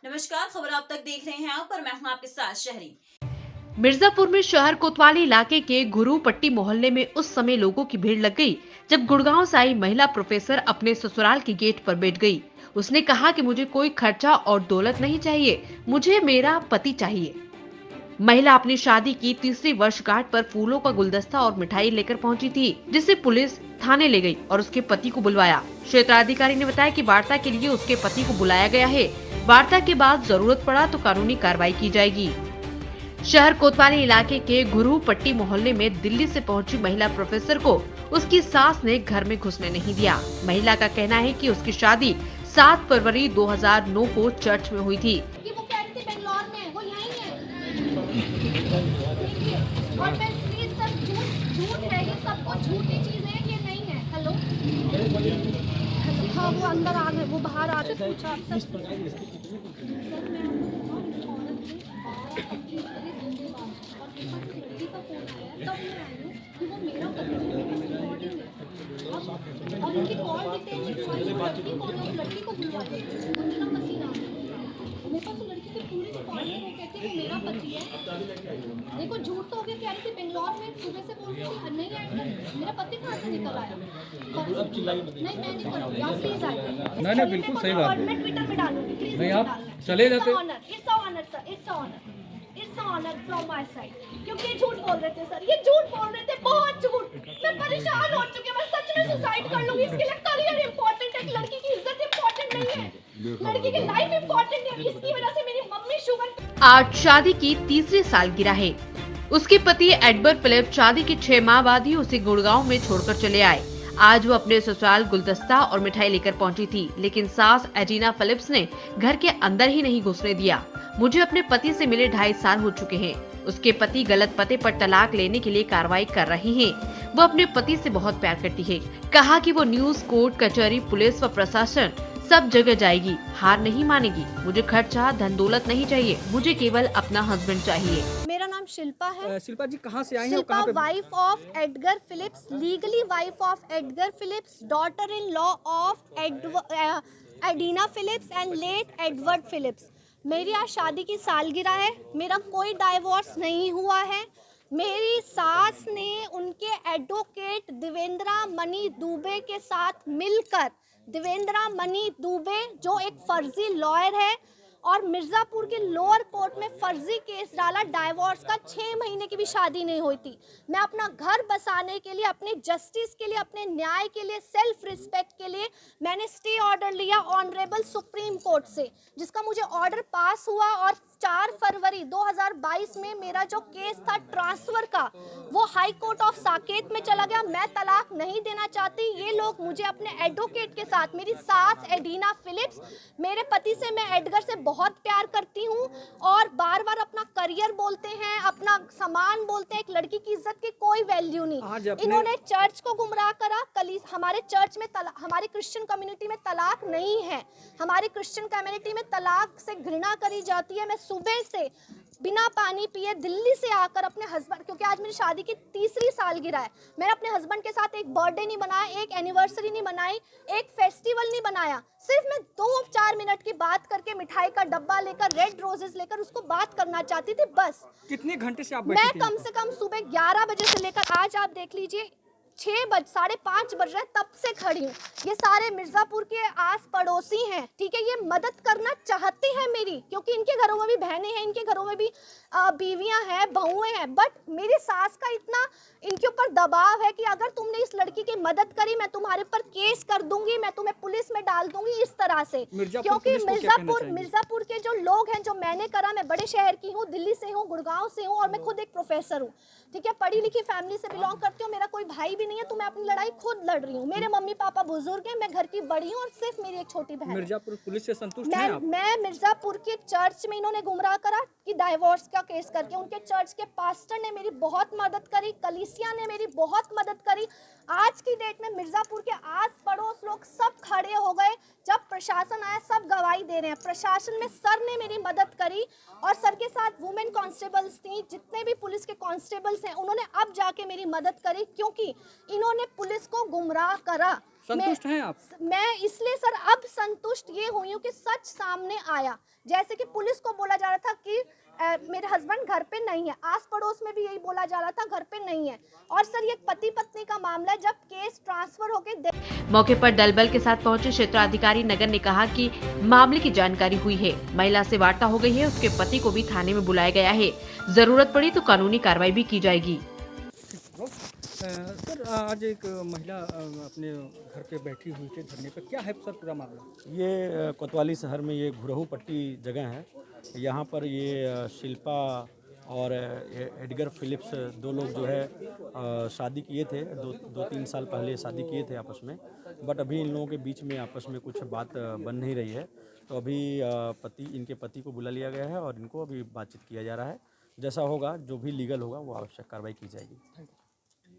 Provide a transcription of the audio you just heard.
नमस्कार, खबर आप तक देख रहे हैं आप और मैं हूं आपके साथ शहरी। मिर्जापुर में शहर कोतवाली इलाके के गुरु पट्टी मोहल्ले में उस समय लोगों की भीड़ लग गई जब गुड़गांव से आई महिला प्रोफेसर अपने ससुराल के गेट पर बैठ गई। उसने कहा कि मुझे कोई खर्चा और दौलत नहीं चाहिए, मुझे मेरा पति चाहिए। महिला अपनी शादी की तीसरी वर्षगांठ पर फूलों का गुलदस्ता और मिठाई लेकर पहुंची थी, जिसे पुलिस थाने ले गई और उसके पति को बुलवाया। क्षेत्राधिकारी ने बताया कि वार्ता के लिए उसके पति को बुलाया गया है। वार्ता के बाद जरूरत पड़ा तो कानूनी कार्रवाई की जाएगी। शहर कोतवाली इलाके के गुरु पट्टी मोहल्ले में दिल्ली से पहुंची महिला प्रोफेसर को उसकी सास ने घर में घुसने नहीं दिया। महिला का कहना है कि उसकी शादी 7 फरवरी 2009 को चर्च में हुई थी। कि वो कह रही थी बेंगलोर में, वो यहीं है। और मैं प्लीज सर, झूठ है ये, सब कुछ झूठी चीजें हैं, ये नहीं है। हेलो, हाँ वो अंदर आ गए, वो बाहर आके पूछा आप सर। सर मैं औरत थी, बाहर अपनी लड़की का फोन आया तब मैं आई हूँ कि वो मेरा पति है, मेरी रिकॉर्डिंग है। और उनकी कॉल डिटेल्स लड़की कौन है, उस लड़की को बुलवाइए, मंजुला मसीह नाम है। मेरे पास लड़की की पूरी रिकॉर्डिंग है, वो कहती है मेरा पति है। देखो झूठ तो हो गया, कह रही थी बेंगलोर में, सुबह से बोल रही थी नहीं आएंगे। मेरा पति कहाँ से निकल आया? नहीं मैं नहीं करूँगी, आप प्लीज आइए। नहीं बिल्कुल सही बात है। मैं ट्विटर में डालूंगी, प्लीज नहीं आप चले जाते। It's honour sir, it's honour from my side, क्योंकि ये झूठ बोल रहे थे सर, ये झूठ बोल रहे थे, बहुत झूठ। मैं परेशान हो चुकी हूँ, मैं सच में सुसाइड कर लूंगी। इसके लिए करियर इंपॉर्टेंट है, लड़की की इज्जत इंपॉर्टेंट नहीं है, लड़की की लाइफ इंपॉर्टेंट है। इसकी वजह से मेरी मम्मी शुगर। आज शादी की तीसरी सालगिरह है। उसके पति एडवर्ड फिलिप शादी के 6 माह बाद ही उसे गुड़गांव में छोड़कर चले आए। आज वो अपने ससुराल गुलदस्ता और मिठाई लेकर पहुंची थी, लेकिन सास एडिना फिलिप्स ने घर के अंदर ही नहीं घुसने दिया। मुझे अपने पति से मिले 2.5 साल हो चुके हैं। उसके पति गलत पते पर तलाक लेने के लिए कार्रवाई कर रही हैं। वो अपने पति से बहुत प्यार करती है। कहा कि वो न्यूज, कोर्ट, कचहरी, पुलिस व प्रशासन सब जगह जाएगी, हार नहीं मानेगी। मुझे खर्चा, धन दौलत नहीं चाहिए, मुझे केवल अपना हस्बैंड चाहिए। मेरा नाम शिल्पा है। शिल्पा जी कहाँ से आई हैं? Shilpa wife of Edgar Phillips, legally wife of Edgar Phillips, daughter in law of Edina Phillips and late Edward Phillips. मेरी आज शादी की सालगिरह है, मेरा कोई डाइवोर्स नहीं हुआ है। मेरी सास ने उनके एडवोकेट देवेंद्रा मणि दुबे के साथ मिलकर, देवेंद्रा मणि दुबे जो एक फर्जी लॉयर है और मिर्जापुर के लोअर कोर्ट में फर्जी केस डाला, डाइवोर्स का, 6 महीने की भी शादी नहीं हुई थी। मैं अपना घर बसाने के लिए, अपने जस्टिस के लिए, अपने न्याय के लिए, सेल्फ रिस्पेक्ट के लिए मैंने स्टे ऑर्डर लिया ऑनरेबल सुप्रीम कोर्ट से, जिसका मुझे ऑर्डर पास हुआ। और 4 फरवरी 2022 में मेरा जो केस था ट्रांसफर का, वो हाई कोर्ट ऑफ साकेत में चला गया। मैं तलाक नहीं देना चाहती, ये लोग मुझे अपने एडवोकेट के साथ, मेरी सास एडिना फिलिप्स, मेरे पति से, मैं एडगर से बहुत प्यार करती हूँ और बार बार अपना करियर बोलते हैं, अपना सामान बोलते हैं। एक लड़की की इज्जत की कोई वैल्यू नहीं। इन्होंने चर्च को गुमराह करा। हमारे चर्च में हमारी क्रिश्चियन कम्युनिटी में तलाक नहीं है, हमारी क्रिश्चियन कम्युनिटी में तलाक से घृणा करी जाती है। मैं सुबह से बिना पानी पिए दिल्ली से आकर अपने हस्बैंड, क्योंकि आज मेरी शादी की तीसरी सालगिरह है, मैंने अपने हस्बैंड के साथ एक बर्थडे नहीं बनाया, एक एनिवर्सरी नहीं बनाई, एक फेस्टिवल नहीं बनाया। सिर्फ मैं 2-4 मिनट की बात करके, मिठाई का डब्बा लेकर, रेड रोजेस लेकर उसको बात करना चाहती थी, बस। कितने घंटे से आप मैं बैठी थी? कम से कम सुबह 11 बजे से लेकर आज आप देख लीजिए 5:30 बज रहे तब से खड़ी हूँ। ये सारे मिर्जापुर के आस पड़ोसी हैं, ठीक है, ये मदद करना चाहते हैं मेरी, क्योंकि इनके घरों में भी बहनें हैं, इनके घरों में भी बीवियां हैं, बहुएं हैं। बट मेरी सास का इतना इनके ऊपर दबाव है कि अगर तुमने इस लड़की की मदद करी, मैं तुम्हारे ऊपर केस कर दूंगी, मैं तुम्हें पुलिस में डाल दूंगी, इस तरह से। क्योंकि मिर्जापुर के जो लोग हैं, जो मैंने करा, मैं बड़े शहर की हूँ, दिल्ली से हूँ, गुड़गांव से हूँ, और मैं खुद एक प्रोफेसर हूँ, ठीक है, पढ़ी लिखी फैमिली से बिलोंग करती हूँ। मेरा कोई भाई भी नहीं है, तो मैं अपनी लड़ाई खुद लड़ रही हूँ। मेरे मम्मी पापा बुजुर्ग हैं, मैं घर की बड़ी हूँ और सिर्फ मेरी एक छोटी बहन। मिर्जापुर पुलिस से संतुष्ट हैं आप? मैं मिर्जापुर के चर्च में इन्होंने गुमराह करा कि डाइवोर्स का केस करके, उनके चर्च के पास्टर ने मेरी बहुत मदद करी, कलीसिया ने मेरी बहुत मदद करी। आज की डेट में मिर्जापुर के आस पड़ोस लोग सब खड़े हो गए, जब प्रशासन आया सब गवाही दे रहे हैं। प्रशासन में सर ने मेरी मदद करी और सर के साथ वुमेन कांस्टेबल्स थी, जितने भी पुलिस के कांस्टेबल्स हैं, उन्होंने अब जाके मेरी मदद करी, क्योंकि इन्होंने पुलिस को गुमराह करा। संतुष्ट हैं आप? मैं इसलिए सर अब संतुष्ट ये हुई हूँ कि सच सामने आया। जैसे कि पुलिस को बोला जा रहा था कि मेरे हस्बैंड घर पे नहीं है, आस पड़ोस में भी यही बोला जा रहा था घर पे नहीं है। और सर ये पति पत्नी का मामला है, जब केस ट्रांसफर होके मौके पर दल बल के साथ पहुंचे क्षेत्राधिकारी नगर ने कहा कि मामले की जानकारी हुई है, महिला से वार्ता हो गई है, उसके पति को भी थाने में बुलाया गया है, जरूरत पड़ी तो कानूनी कार्रवाई भी की जाएगी। सर आज एक महिला अपने घर पे बैठी हुई थी धरने पे, क्या है सर पूरा मामला? ये कोतवाली शहर में ये घुरहू पट्टी जगह है। यहाँ पर ये शिल्पा और एडगर फिलिप्स दो लोग जो है शादी किए थे, दो तीन साल पहले शादी किए थे आपस में। बट अभी इन लोगों के बीच में आपस में कुछ बात बन नहीं रही है, तो अभी इनके पति को बुला लिया गया है और इनको अभी बातचीत किया जा रहा है। जैसा होगा, जो भी लीगल होगा, वो आवश्यक कार्रवाई की जाएगी।